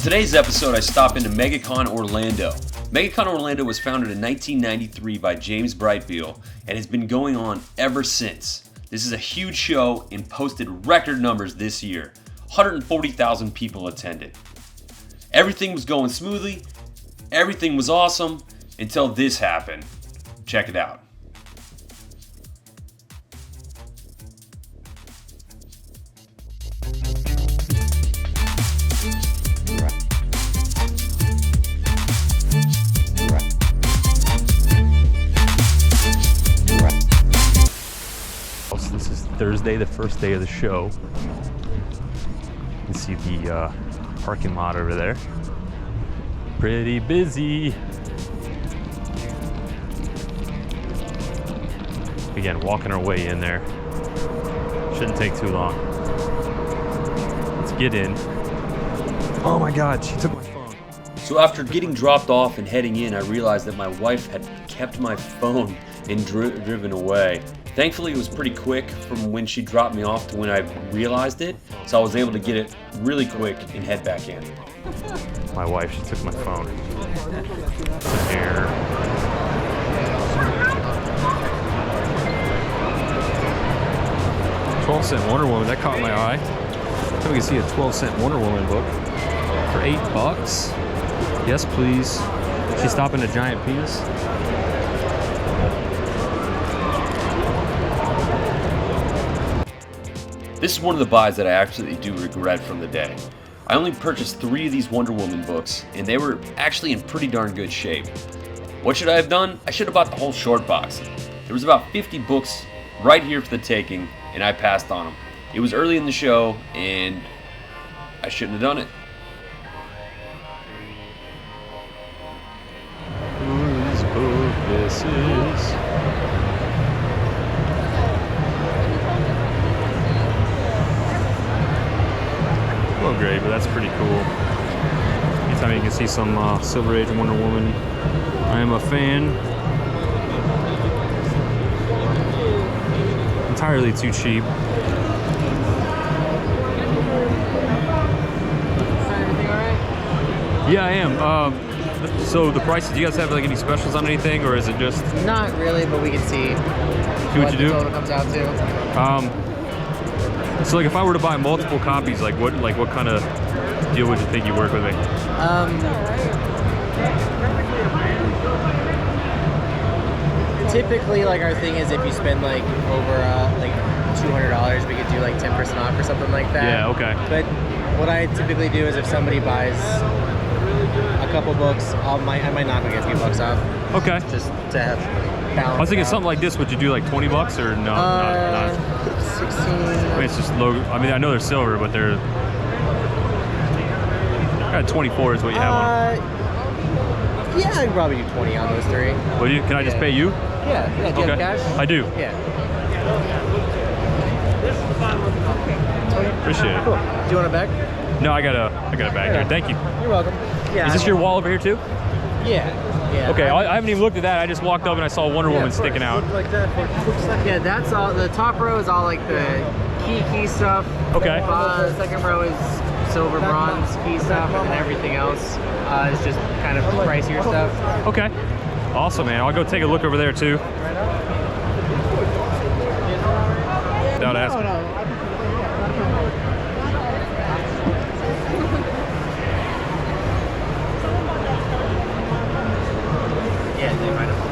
today's episode, I stop into MEGACON Orlando. MEGACON Orlando was founded in 1993 by James Brightfield and has been going on ever since. This is a huge show and posted record numbers this year. 140,000 people attended. Everything was going smoothly, everything was awesome, until this happened. Check it out. This is Thursday, the first day of the show. You can see the parking lot over there. Pretty busy. Again, walking our way in there. Shouldn't take too long. Let's get in. Oh my God, she took my phone. So after getting dropped off and heading in, I realized that my wife had kept my phone and driven away. Thankfully, it was pretty quick from when she dropped me off to when I realized it, so I was able to get it really quick and head back in. My wife, she took my phone. It's an error. $12 Wonder Woman, that caught my eye. So we can see a 12-cent Wonder Woman book for $8. Yes, please. She's stopping a giant penis. This is one of the buys that I absolutely do regret from the day. I only purchased 3 of these Wonder Woman books, and they were actually in pretty darn good shape. What should I have done? I should have bought the whole short box. There was about 50 books right here for the taking, and I passed on them. It was early in the show, and I shouldn't have done it. Whose book this is? Great, but that's pretty cool. Anytime you can see some Silver Age Wonder Woman, I am a fan. Entirely too cheap. Everything alright? Yeah, I am. So the prices, do you guys have like any specials on anything, or is it just? Not really, but we can see what you do. The total comes out to. So like if I were to buy multiple copies, like what kind of deal would you think you work with me? Typically, like our thing is if you spend like over like $200, we could do like 10% off or something like that. Yeah, okay. But what I typically do is if somebody buys a couple books, I might knock like a few bucks off. Okay. Just to have balance. I was thinking something like this. Would you do like $20 or no? Not. 16. I mean, it's just low. I mean, I know they're silver, but they're. 24 is what you have on them. Yeah, I could probably do 20 on those 3. Will you? Can I just pay you? Yeah. Do you have cash? I do. Yeah. Appreciate it. Cool. Do you want a bag? No, I got a bag here. Thank you. You're welcome. Yeah. Is this your wall over here too? Yeah. Okay, I haven't even looked at that. I just walked up and I saw Wonder Woman sticking out. Like that. Yeah, that's all. The top row is all like the key stuff. Okay. The second row is silver, bronze, key stuff, and then everything else is just kind of pricier stuff. Okay. Awesome, man. I'll go take a look over there too. Without asking. Yeah, they might have.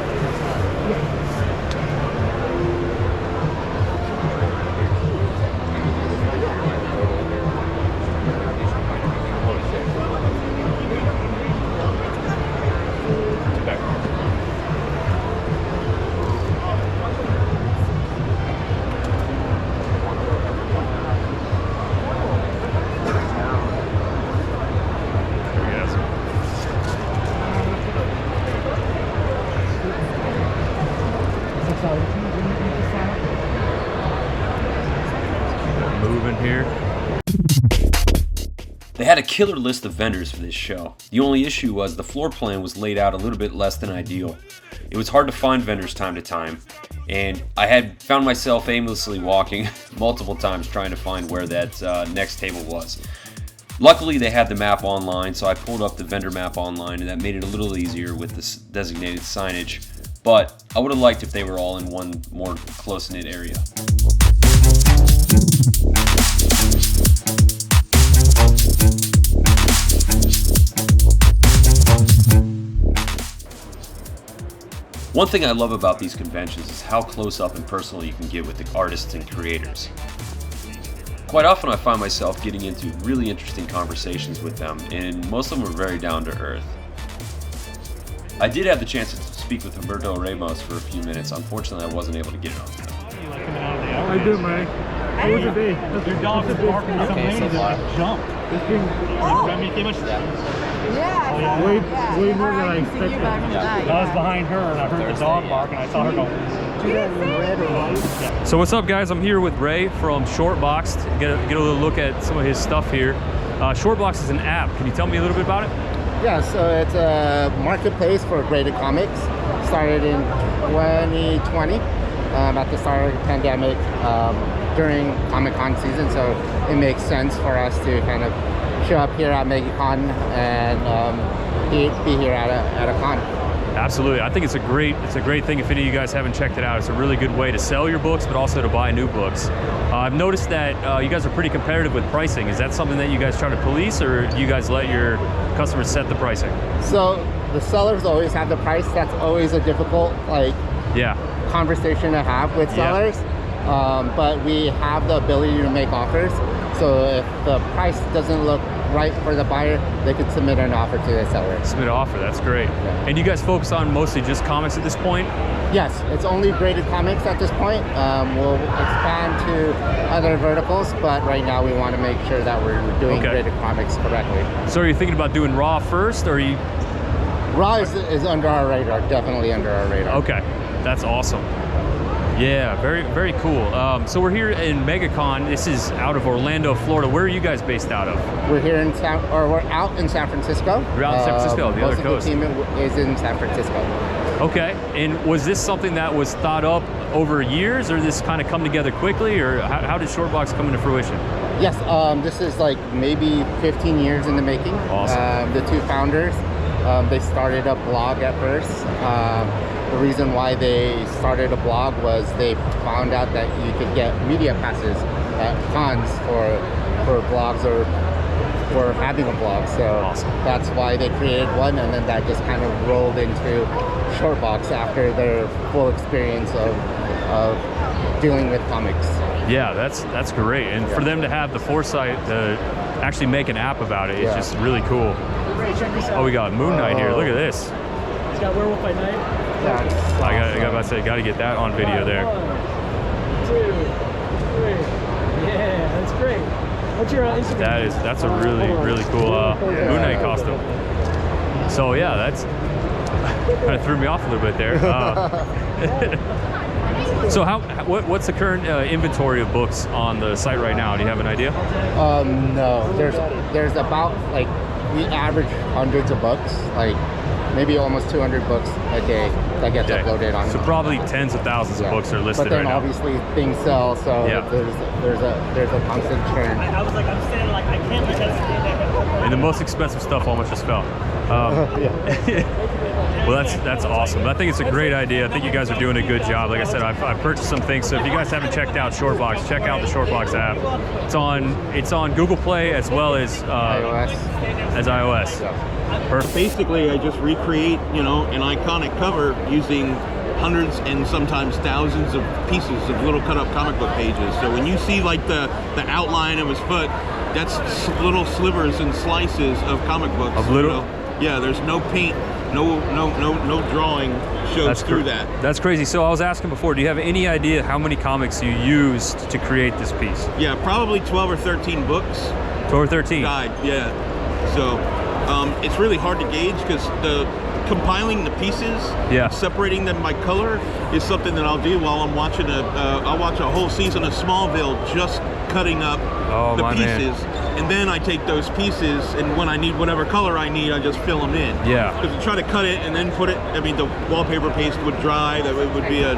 Moving here. They had a killer list of vendors for this show. The only issue was the floor plan was laid out a little bit less than ideal. It was hard to find vendors time to time, and I had found myself aimlessly walking multiple times trying to find where that next table was. Luckily, they had the map online, so I pulled up the vendor map online, and that made it a little easier with this designated signage. But I would have liked if they were all in one more close-knit area. One thing I love about these conventions is how close up and personal you can get with the artists and creators. Quite often I find myself getting into really interesting conversations with them, and most of them are very down to earth. I did have the chance to speak with Humberto Ramos for a few minutes. Unfortunately, I wasn't able to get it on film. I do, man. How was your day? Your dog's barking at something and just jumped. I mean, Yeah. Way more than I expected. I was behind her and I heard the dog bark and I saw her go. So what's up, guys? I'm here with Ray from Shortbox to get a little look at some of his stuff here. Shortbox is an app. Can you tell me a little bit about it? Yeah, so it's a marketplace for graded comics. Started in 2020 at the start of the pandemic during Comic-Con season. So it makes sense for us to kind of show up here at MEGACON and be here at a con. Absolutely. I think it's a great thing. If any of you guys haven't checked it out, it's a really good way to sell your books, but also to buy new books. I've noticed that you guys are pretty competitive with pricing. Is that something that you guys try to police, or do you guys let your customers set the pricing? So the sellers always have the price. That's always a difficult conversation to have with sellers. But we have the ability to make offers. So if the price doesn't look right for the buyer, they could submit an offer to the seller. Submit an offer, that's great. Yeah. And you guys focus on mostly just comics at this point? Yes, it's only graded comics at this point. We'll expand to other verticals, but right now we want to make sure that we're doing graded comics correctly. So are you thinking about doing Raw first, or are you? Raw is under our radar, definitely under our radar. Okay, that's awesome. Yeah, very, very cool. So we're here in MEGACON. This is out of Orlando, Florida. Where are you guys based out of? We're here in we're out in San Francisco. You're out in San Francisco, the other coast. Most of the team is in San Francisco. Okay, and was this something that was thought up over years, or this kind of come together quickly, or how did Shortbox come into fruition? Yes, this is like maybe 15 years in the making. Awesome. The two founders, they started a blog at first. The reason why they started a blog was they found out that you could get media passes at cons for blogs or for having a blog. So awesome. That's why they created one, and then that just kind of rolled into Shortbox after their full experience of dealing with comics. Yeah, that's great. And for them to have the foresight to actually make an app about it, it's just really cool. Oh, we got Moon Knight here. Look at this. He's got Werewolf by Night. I got about to say, got to get that on video there. 1, 2, 3. Yeah, that's great. What's your Instagram? That's a really cool Moon Knight costume. So yeah, that's kind of threw me off a little bit there. So what's the current inventory of books on the site right now? Do you have an idea? No, there's about, like, we average hundreds of books, like maybe almost 200 books a day that gets uploaded on. So probably tens of thousands of books are listed but then right now. Obviously things sell, so there's a constant churn. I was like, I'm standing like, I can't let that stand there. And the most expensive stuff almost just fell. Well, that's awesome. I think it's a great idea. I think you guys are doing a good job. Like I said, I've purchased some things. So if you guys haven't checked out Shortbox, check out the Shortbox app. It's on Google Play as well as iOS. Perfect. Basically, I just recreate, an iconic cover using hundreds and sometimes thousands of pieces of little cut-up comic book pages. So when you see like the outline of his foot, that's little slivers and slices of comic books. Of little. Yeah, there's no paint, no drawing shows through that. That's crazy. So I was asking before, do you have any idea how many comics you used to create this piece? Yeah, probably 12 or 13 books. 12 or 13? Died, yeah. So it's really hard to gauge because compiling the pieces, separating them by color is something that I'll do while I'm watching I'll watch a whole season of Smallville just cutting up the pieces. and then I take those pieces, and when I need whatever color I need, I just fill them in. Yeah. Because to try to cut it and then put it, I mean, the wallpaper paste would dry. That would be a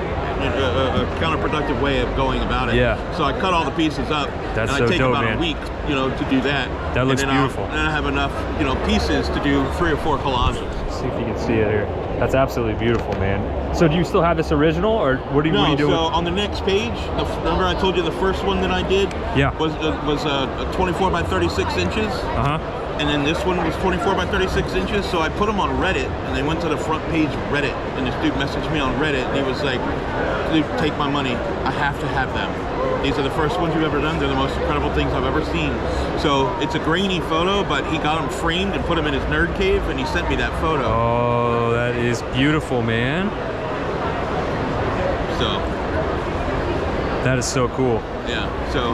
counterproductive way of going about it. Yeah. So I cut all the pieces up, That's and so I take dope, about man. a week, you know, to do that. That looks and then beautiful. And I have enough, you know, pieces to do 3 or 4 collages. See if you can see it here. That's absolutely beautiful, man. So do you still have this original, or what are you doing? So on the next page, remember I told you the first one that I did Yeah. was 24 by 36 inches? Uh-huh. And then this one was 24 by 36 inches, so I put them on Reddit, and they went to the front page of Reddit, and this dude messaged me on Reddit, and he was like, dude, take my money, I have to have them. These are the first ones you've ever done, they're the most incredible things I've ever seen. So it's a grainy photo, but he got them framed and put them in his nerd cave, and he sent me that photo. Oh, that is beautiful, man. So. That is so cool. Yeah, so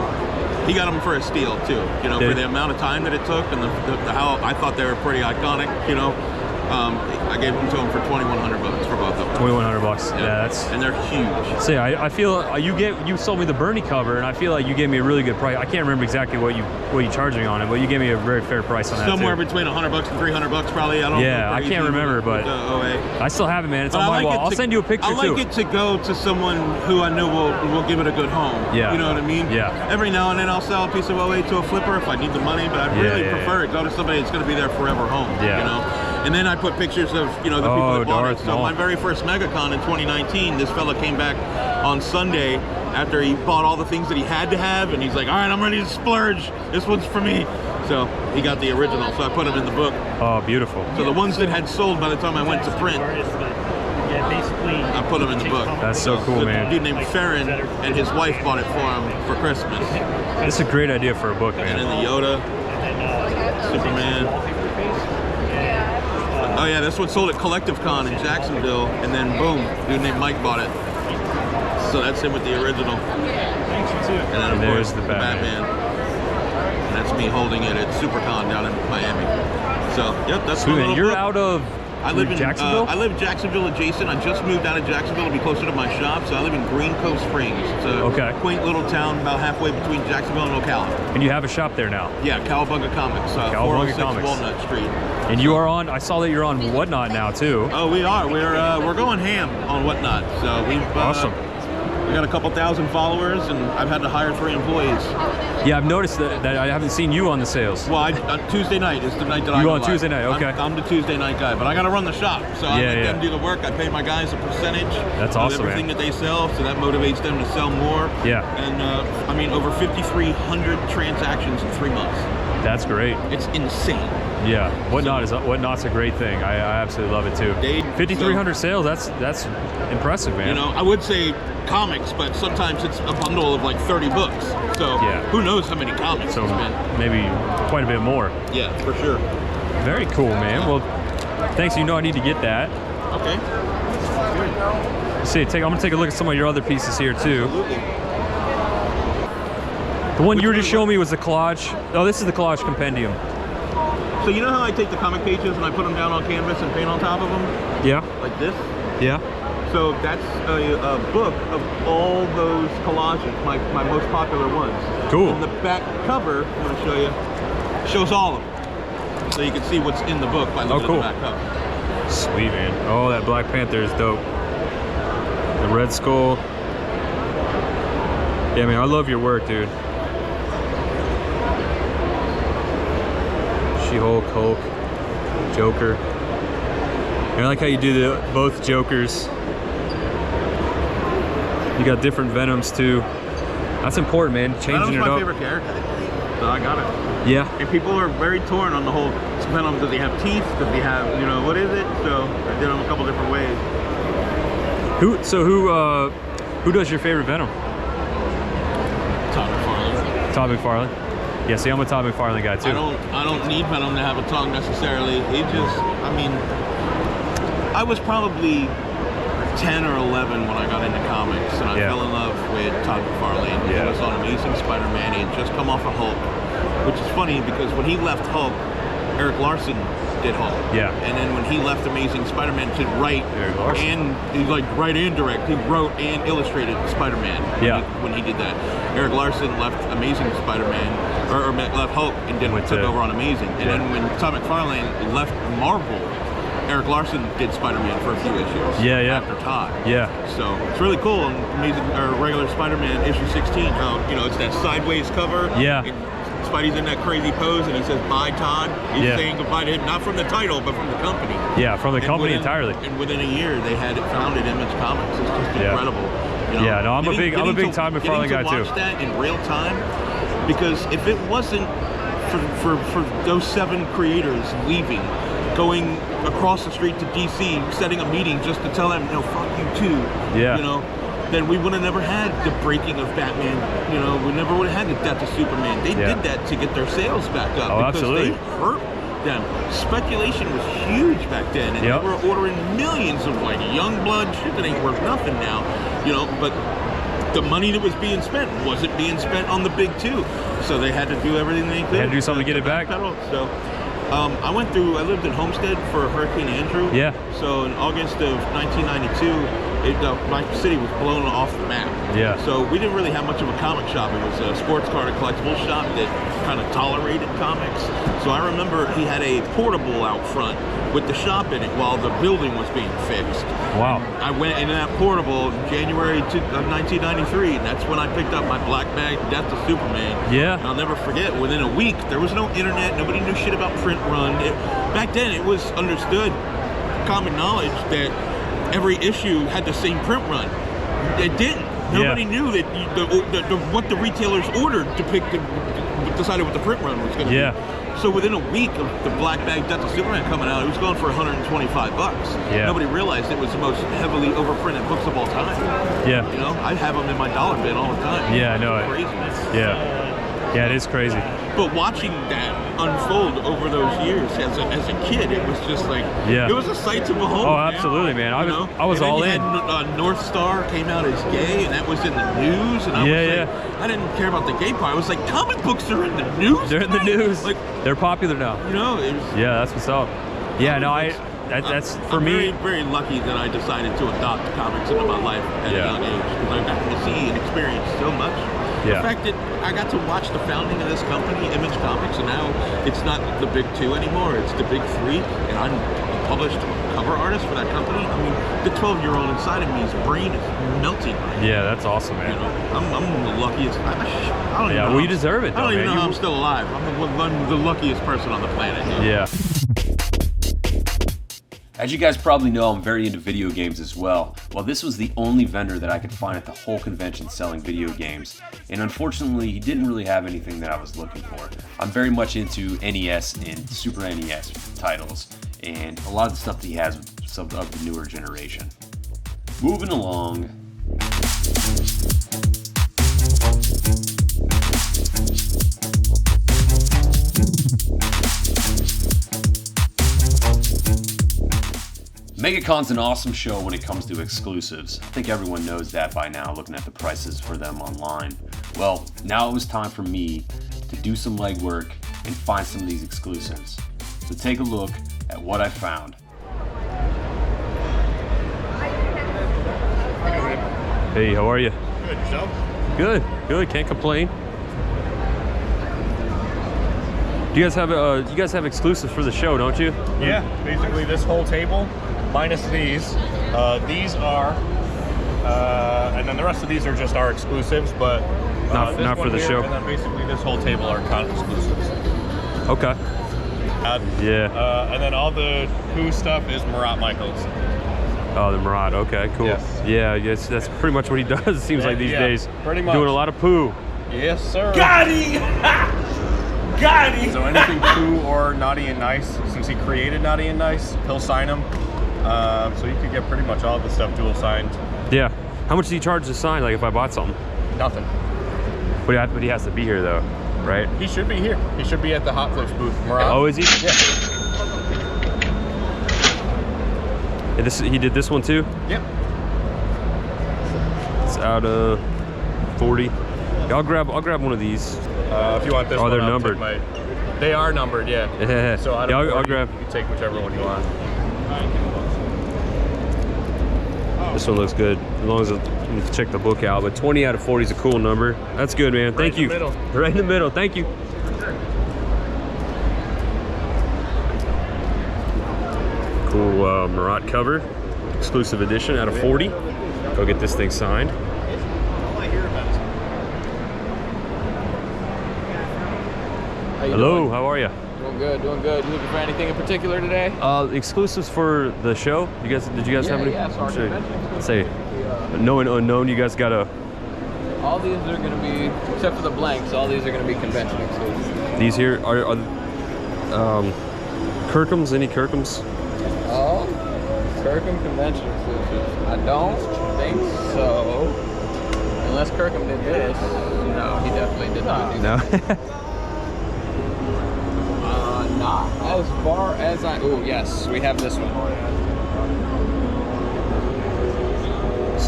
he got them for a steal too, you know, for the amount of time that it took and the how I thought they were pretty iconic, you know. I gave them to him for $2,100 for both of them. $2,100. Yeah, that's. And they're huge. See, I feel you sold me the Bernie cover, and I feel like you gave me a really good price. I can't remember exactly what you charged me on it, but you gave me a very fair price on that. Somewhere too. between $100 and $300 probably. I don't know. Yeah, I can't remember, but I still have it, man. It's on my wall. I'll send you a picture too. I like it to go to someone who I know will give it a good home. Yeah. You know what I mean? Yeah. Every now and then I'll sell a piece of 08 to a flipper if I need the money, but I really prefer it go to somebody that's going to be there forever home. Yeah. You know. And then I put pictures of, you know, the people that bought it. So my very first MegaCon in 2019, this fella came back on Sunday after he bought all the things that he had to have, and he's like, all right, I'm ready to splurge. This one's for me. So he got the original, so I put them in the book. Oh, beautiful. So the ones that had sold by the time I went to print, I put them in the book. That's so cool, man. A dude named Farron and his wife bought it for him for Christmas. This is a great idea for a book, man. And then the Yoda, Superman. Oh yeah, this one sold at Collective Con in Jacksonville, and then boom, dude named Mike bought it. So that's him with the original. And then of there's course the Batman. And that's me holding it at SuperCon down in Miami. So yep, that's Sweet, my man. little You're book. out of I live in Jacksonville? I live in Jacksonville adjacent. I just moved out of Jacksonville to be closer to my shop, so I live in Green Cove Springs. It's a quaint little town about halfway between Jacksonville and Ocala. And you have a shop there now? Yeah, Cowabunga Comics, 406 Walnut Street. And you are on, I saw that you're on Whatnot now too. Oh, we are. We're going ham on Whatnot. So we've awesome. We got a couple thousand followers, and I've had to hire 3 employees. Yeah, I've noticed that I haven't seen you on the sales. Well, Tuesday night is the night that I go go on live. Tuesday night, okay. I'm the Tuesday night guy, but I got to run the shop, so I let them do the work. I pay my guys a percentage of everything that they sell, so that motivates them to sell more. Yeah. And I mean, over 5,300 transactions in 3 months. That's great. It's insane. Yeah, Whatnot's a great thing. I absolutely love it too. 5,300 sales. That's impressive, man. You know, I would say comics, but sometimes it's a bundle of like 30 books. So who knows how many comics so it's been. Maybe quite a bit more. Yeah, for sure. Very cool, man. Well, thanks. You know I need to get that. Okay. See, I'm gonna take a look at some of your other pieces here too. Absolutely. The one you were just showing me was the collage. Oh, this is the collage compendium. So you know how I take the comic pages and I put them down on canvas and paint on top of them? Yeah. Like this? Yeah. So that's a book of all those collages, my most popular ones. Cool. And the back cover, I'm going to show you, shows all of them. So you can see what's in the book by looking at the back cover. Sweet, man. Oh, that Black Panther is dope. The Red Skull. Yeah, man, I love your work, dude. She-Hulk, Hulk, Joker. And I like how you do both Jokers. You got different Venoms too. That's important, man. Changing it up. Venom's my favorite character, so I got it. Yeah. And people are very torn on the whole Venom. Does he have teeth? Does he have, you know, what is it? So I did them a couple different ways. Who does your favorite Venom? Todd McFarlane. Todd McFarlane. Yeah, see, I'm a Todd McFarlane guy too. I don't need Venom to have a tongue necessarily. He just, I mean, I was probably 10 or 11 when I got into comics, and I fell in love with Todd McFarlane. He was on Amazing Spider-Man. He had just come off of Hulk, which is funny because when he left Hulk, Eric Larson did Hulk. Yeah. And then when he left Amazing Spider-Man to write and direct, he wrote and illustrated Spider-Man. When he did that, Eric Larson left Amazing Spider-Man, or left Hulk and took over on Amazing. And then when Todd McFarlane left Marvel, Eric Larson did Spider-Man for a few issues. After Todd. So it's really cool. Amazing, or regular Spider-Man issue 16. How it's that sideways cover. And Spidey's in that crazy pose, and he says, "Bye, Todd." He's saying goodbye to him, not from the title, but from the company. From the company entirely. And within a year, they had it founded Image Comics. It's just incredible. No, I'm a big Todd McFarlane guy too. Watch that in real time, because if it wasn't for those 7 creators leaving, going across the street to DC, setting a meeting just to tell them, "No, fuck you too." Then we would have never had the breaking of Batman. We never would have had the death of Superman. They did that to get their sales back up because they hurt them. Speculation was huge back then, and they were ordering millions of young blood shit that ain't worth nothing now. But the money that was being spent wasn't being spent on the big 2, so they had to do everything they could. They had to do something to get it back. So I lived in Homestead for Hurricane Andrew. So in August of 1992, my city was blown off the map. So we didn't really have much of a comic shop. It was a sports card and collectibles shop that kind of tolerated comics. So I remember he had a portable out front with the shop in it while the building was being fixed. Wow. I went into that portable in January of 1993, and that's when I picked up my black bag Death of Superman. And I'll never forget, within a week, there was no internet, nobody knew shit about print run. Back then, it was understood, common knowledge, that every issue had the same print run. It didn't. Nobody knew that what the retailers ordered to decided what the print run was going to be. So within a week of the black bag Death of Superman coming out, it was going for $125. Nobody realized it was the most heavily overprinted books of all time. I have them in my dollar bin all the time. I know it. Crazy. It is crazy. But watching that unfold over those years as a kid, it was just like, it was a sight to behold. Oh, absolutely, man. I was all in. North Star came out as gay, and that was in the news. And I was like, I didn't care about the gay part. I was like, comic books are in the news. They're in the news. Like, they're popular now. It was, that's what's up. That's for me. I'm very lucky that I decided to adopt comics into my life at a young age, because I got to see and experience so much. The fact that I got to watch the founding of this company, Image Comics, and now it's not the big 2 anymore, it's the big 3, and I'm a published cover artist for that company. I mean, the 12-year-old inside of me's brain is melting right now. That's awesome, man. I'm the luckiest. I don't even know. Well, you deserve it, though, I don't even man. know how I'm still alive. I'm the luckiest person on the planet. As you guys probably know, I'm very into video games as well. Well, this was the only vendor that I could find at the whole convention selling video games, and unfortunately, he didn't really have anything that I was looking for. I'm very much into NES and Super NES titles, and a lot of the stuff that he has with some of the newer generation. Moving along. MegaCon's an awesome show when it comes to exclusives. I think everyone knows that by now, looking at the prices for them online. Well, now it was time for me to do some legwork and find some of these exclusives. So take a look at what I found. Hey, how are you? Good, yourself? Good, can't complain. You guys have exclusives for the show, don't you? Yeah, basically this whole table, minus these. These are, and then the rest of these are just our exclusives, but not for the show. And then basically this whole table are con exclusives. Okay. And then all the Who stuff is Marat Michaels. Oh, the Marat. Okay, cool. Yes. That's pretty much what he does. It seems like these days. Pretty much. Doing a lot of poo. Yes, sir. Got him! Got him! So anything Pooh or Naughty and Nice, since he created Naughty and Nice, he'll sign them. So you could get pretty much all the stuff dual signed. Yeah. How much does he charge to sign, like if I bought something? Nothing. But he has to be here though, right? He should be here. He should be at the Hot Flips booth. Marat. Oh, is he? Yeah. He did this one too? Yep. It's out of 40. Yeah, I'll grab one of these. If you want this one, they're I'll numbered. take They are numbered, yeah. Yeah. So out Yeah, of I'll 40, grab. you can take whichever one you want. This one looks good, as long as you check the book out. But 20 out of 40 is a cool number. That's good, man. Thank you. Right in the middle. Right in the middle. Thank you. Cool Marat cover, exclusive edition out of 40. Go get this thing signed. Hello, how are you? Doing good, doing good. You looking for anything in particular today? Exclusives for the show. Did you guys have any? Yeah, so our convention. Let's say, known and unknown. You guys got a. All these are going to be, except for the blanks, all these are going to be convention exclusive. These here are Kirkhams. Any Kirkhams? Oh, Kirkham convention exclusive. I don't think so. Unless Kirkham did this. No, he definitely did not do that. No. Not as far as I. Oh, yes, we have this one.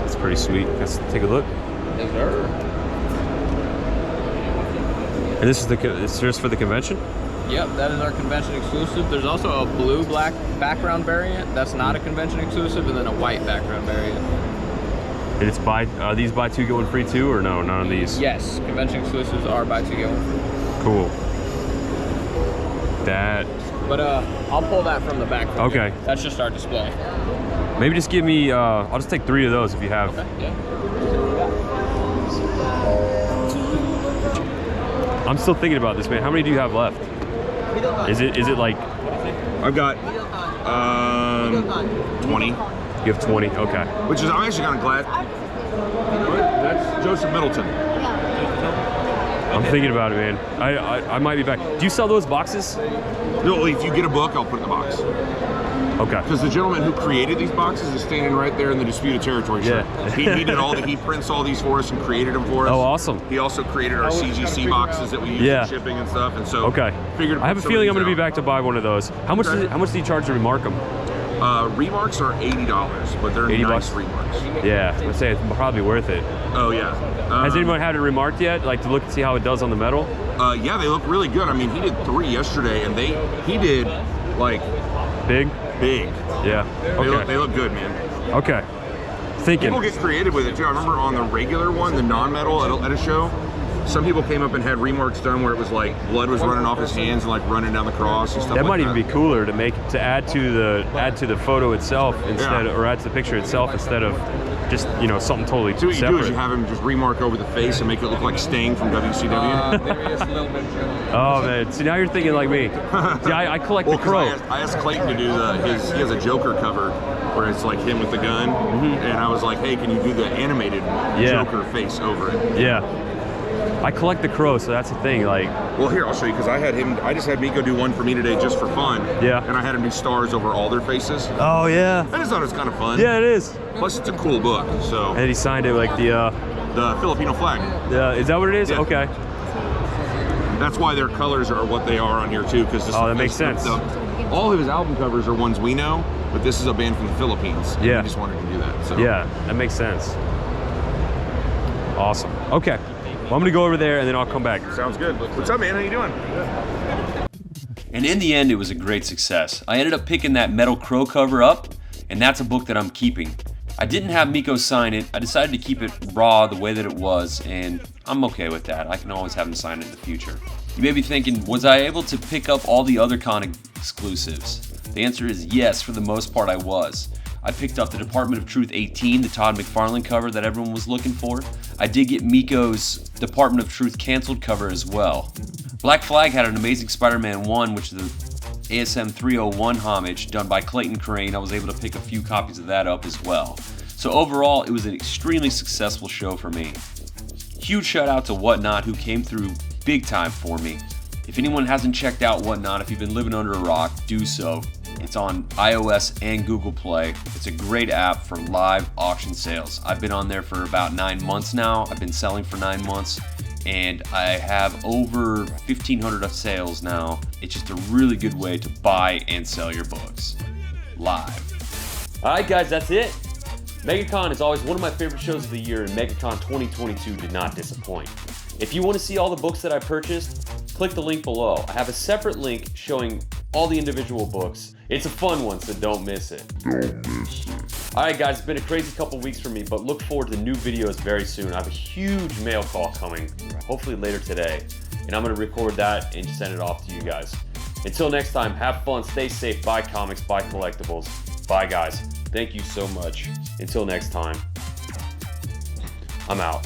It's pretty sweet. Let's take a look. Yes, sir. And this is it's just for the convention? Yep, that is our convention exclusive. There's also a blue-black background variant. That's not a convention exclusive, and then a white background variant. And it's are these buy two get one free too, or no? None of these. Yes, convention exclusives are buy two get one free. Cool. That. But I'll pull that from the back. Okay. That's just our display. Maybe just give me. I'll just take 3 of those if you have. Okay. Yeah. I'm still thinking about this, man. How many do you have left? Is it like? I've got 20. You have 20. Okay. Which is, I'm actually kind of glad. That's Joseph Middleton. I'm thinking about it, man. I might be back. Do you sell those boxes? No, if you get a book, I'll put it in the box. Okay. Because the gentleman who created these boxes is standing right there in the Disputed Territory show. Yeah. he did he prints all these for us and created them for us. Oh, awesome. He also created our CGC boxes that we use Yeah. for shipping and stuff. And so figured. I have a feeling I'm going to be back to buy one of those. How much do you charge to remark them? Remarks are $80, but they're 80 nice bucks? remarks. Yeah, let's say it's probably worth it. Oh yeah. Has anyone had it remarked yet? Like to look and see how it does on the metal? Yeah, they look really good. I mean, he did 3 yesterday, and he did like big. Yeah. Okay. They look good, man. Okay. Thinking. People get creative with it too. I remember on the regular one, the non-metal at a show, some people came up and had remarks done where it was like blood was running off his hands and like running down the cross and stuff. That like might even be cooler to add to the photo itself instead or add to the picture itself instead of just something totally so what separate. You do is you have him just remark over the face and make it look like Sting from WCW. There is a little bit. Oh man, see now you're thinking like me. See, I collect the crow. I asked Clayton to do he has a Joker cover where it's like him with the gun, and I was like, hey, can you do the animated Joker face over it? Yeah. I collect the crow, so that's the thing. Like, well, here I'll show you because I just had Miko do one for me today just for fun. Yeah. And I had him do stars over all their faces. Oh yeah. I just thought it was kind of fun. Yeah, it is. Plus, it's a cool book. So. And he signed it like the Filipino flag. Yeah. Is that what it is? Yeah. Okay. That's why their colors are what they are on here too. Because that makes sense. All of his album covers are ones we know, but this is a band from the Philippines. And Yeah. we just wanted to do that. So. Yeah, that makes sense. Awesome. Okay. Well, I'm gonna go over there and then I'll come back. Sounds good. What's up, man? How you doing? And in the end, it was a great success. I ended up picking that Metal Crow cover up, and that's a book that I'm keeping. I didn't have Miko sign it. I decided to keep it raw the way that it was, and I'm okay with that. I can always have him sign it in the future. You may be thinking, was I able to pick up all the other con exclusives? The answer is yes, for the most part I was. I picked up the Department of Truth 18, the Todd McFarlane cover that everyone was looking for. I did get Miko's Department of Truth canceled cover as well. Black Flag had an Amazing Spider-Man 1, which is the ASM 301 homage done by Clayton Crane. I was able to pick a few copies of that up as well. So overall, it was an extremely successful show for me. Huge shout out to Whatnot, who came through big time for me. If anyone hasn't checked out Whatnot, if you've been living under a rock, do so. It's on iOS and Google Play. It's a great app for live auction sales. I've been on there for about 9 months now. I've been selling for 9 months, and I have over 1,500 of sales now. It's just a really good way to buy and sell your books live. All right, guys, that's it. MEGACON is always one of my favorite shows of the year, and MEGACON 2022 did not disappoint. If you want to see all the books that I purchased, click the link below. I have a separate link showing all the individual books. It's a fun one, so don't miss it. Alright guys, it's been a crazy couple weeks for me, but look forward to new videos very soon. I have a huge mail call coming, hopefully later today, and I'm going to record that and send it off to you guys. Until next time, have fun, stay safe, buy comics, buy collectibles. Bye guys. Thank you so much. Until next time, I'm out.